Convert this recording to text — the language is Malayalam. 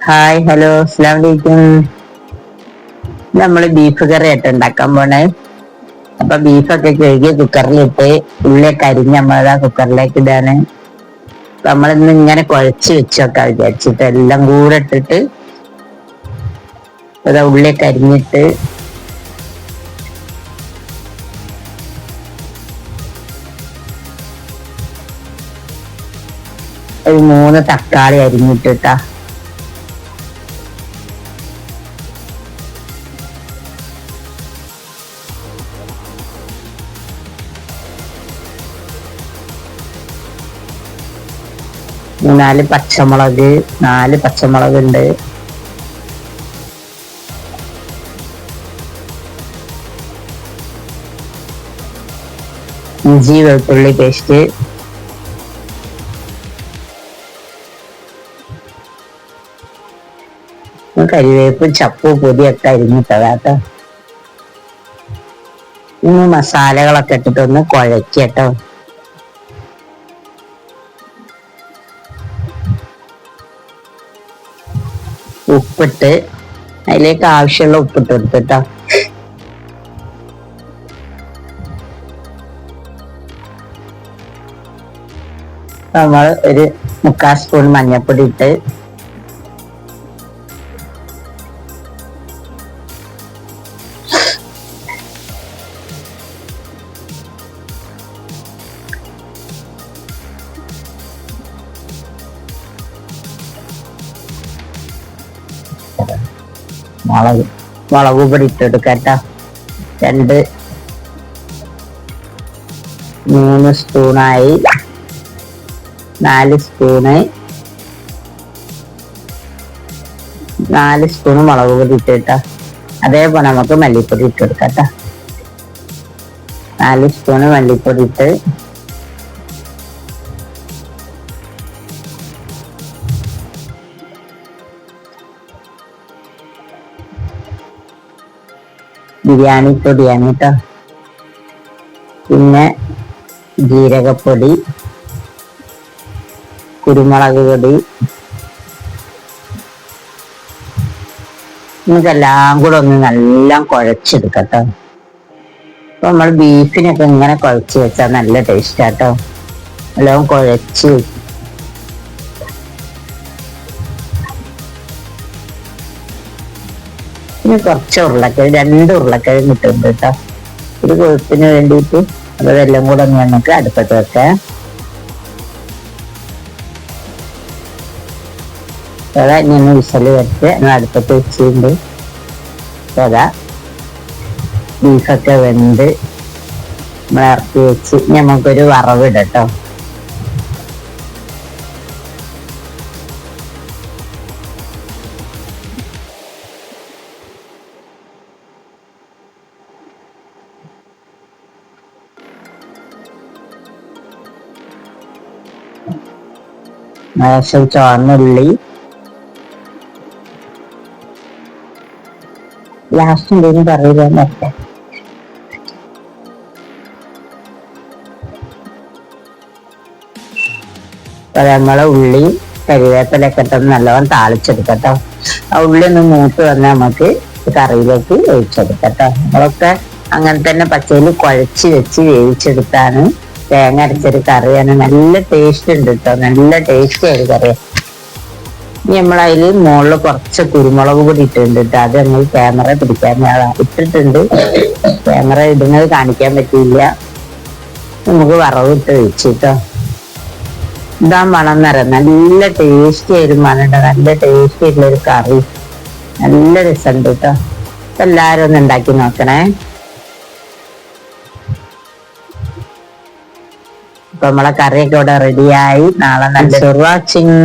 ഹായ് ഹലോ അസ്സലാമു അലൈക്കും. നമ്മള് ബീഫ് കറി ആയിട്ട് ഉണ്ടാക്കാൻ പോണേ. അപ്പൊ ബീഫൊക്കെ കഴുകി കുക്കറിലിട്ട് ഉള്ളിയൊക്കെ അരിഞ്ഞ് നമ്മളതാ കുക്കറിലേക്ക് ഇടാണ്. നമ്മളിന്ന് ഇങ്ങനെ കുഴച്ച് വെച്ചോക്കാം വിചാരിച്ചിട്ട് എല്ലാം കൂടെ ഇട്ടിട്ട് അതാ ഉള്ളിയൊക്കെ അരിഞ്ഞിട്ട് ഒരു 3 തക്കാളി അരിഞ്ഞിട്ടിട്ടാ. നാല് പച്ചമുളക്, 4 പച്ചമുളക് ഉണ്ട്. ഇഞ്ചി വെളുത്തുള്ളി പേസ്റ്റ്, കരിവേപ്പും ചപ്പും പൊടിയൊക്കെ അരിഞ്ഞിട്ടതാട്ടോ. ഇനി മസാലകളൊക്കെ ഇട്ടിട്ടൊന്ന് കുഴക്കട്ടോ. ഉപ്പിട്ട് അതിലേക്ക് ആവശ്യമുള്ള ഉപ്പിട്ട് കൊടുത്തിട്ടോ. നമ്മൾ ഒരു 3/4 സ്പൂൺ മഞ്ഞൾപ്പൊടി ഇട്ട് മുളക് പൊടി ഇട്ടെടുക്കട്ടോ. 2-3 സ്പൂണായി. 4 സ്പൂണ് മുളക് പൊടി ഇട്ടിട്ടോ. അതേപോലെ നമുക്ക് മല്ലിപ്പൊടി ഇട്ടെടുക്കട്ടോ. 4 സ്പൂണ് മല്ലിപ്പൊടി ഇട്ട് ബിരിയാണി പൊടിയാണ് കേട്ടോ. പിന്നെ ജീരകപ്പൊടി, കുരുമുളക് പൊടി, നമുക്കെല്ലാം കൂടെ ഒന്ന് നല്ല കുഴച്ചെടുക്കട്ടോ. അപ്പൊ നമ്മൾ ബീഫിനൊക്കെ ഇങ്ങനെ കുഴച്ച് വെച്ചാൽ നല്ല ടേസ്റ്റാട്ടോ. എല്ലാം കുഴച്ച് ഇനി കുറച്ച് ഉരുളക്കിഴങ്ങ്, 2 ഉരുളക്കിഴങ്ങ് ഇട്ടുണ്ട് കേട്ടോ. ഒരു കൊഴുപ്പിന് വേണ്ടിയിട്ട്. അപ്പൊ ഇതെല്ലാം കൂടെ ഒന്ന് നമുക്ക് അടുപ്പത്ത് വെക്കാം. അതാ ഇനി വിസല് വെച്ച് അടുപ്പത്ത് വെച്ചിട്ടുണ്ട്. അതാ ബീഫൊക്കെ വെന്ത് നമ്മൾ ഇറക്കി വെച്ച് നമുക്കൊരു വറവിടട്ടോ. ലേശം ചുവന്നുള്ളി, ലാസ്റ്റ് എന്തെങ്കിലും പറയില്ല നേരത്തെ. അപ്പൊ നമ്മളെ ഉള്ളി കരിവേപ്പിലൊക്കെ ഇട്ടൊന്ന് നല്ലോണം താളിച്ചെടുക്കട്ടോ. ആ ഉള്ളി ഒന്ന് മൂത്ത് വന്നാൽ നമുക്ക് കറിയിലേക്ക് ഒഴിച്ചെടുക്കട്ടോ. നമ്മളൊക്കെ അങ്ങനെ തന്നെ പച്ചയിൽ കുഴച്ച് വെച്ച് വേവിച്ചെടുത്താണ്. തേങ്ങ അരച്ചൊരു കറിയാണ്. നല്ല ടേസ്റ്റ് ഉണ്ട് കേട്ടോ. നല്ല ടേസ്റ്റ് ആയൊരു കറിയാണ്. ഇനി നമ്മളതിൽ മുകളിൽ കുറച്ച് കുരുമുളക് പൊടി ഇട്ടിട്ടുണ്ട് കേട്ടോ. അത് നമ്മൾ ക്യാമറ പിടിക്കാൻ ഇട്ടിട്ടുണ്ട്. ക്യാമറ ഇടുന്നത് കാണിക്കാൻ പറ്റിയില്ല. നമുക്ക് വറവിട്ട് വെച്ച് കേട്ടോ. ഇതാ മണം നിറം നല്ല ടേസ്റ്റി ആയൊരു മണുണ്ട്. നല്ല ടേസ്റ്റി ആയിട്ടുള്ളൊരു കറി. നല്ല രസമുണ്ട് കേട്ടോ. എല്ലാവരും ഒന്ന് ഉണ്ടാക്കി നോക്കണേ. അപ്പൊ നമ്മളെ കറിയൊക്കെ ഇവിടെ റെഡിയായി. നാളെ നല്ല വാച്ചിങ്.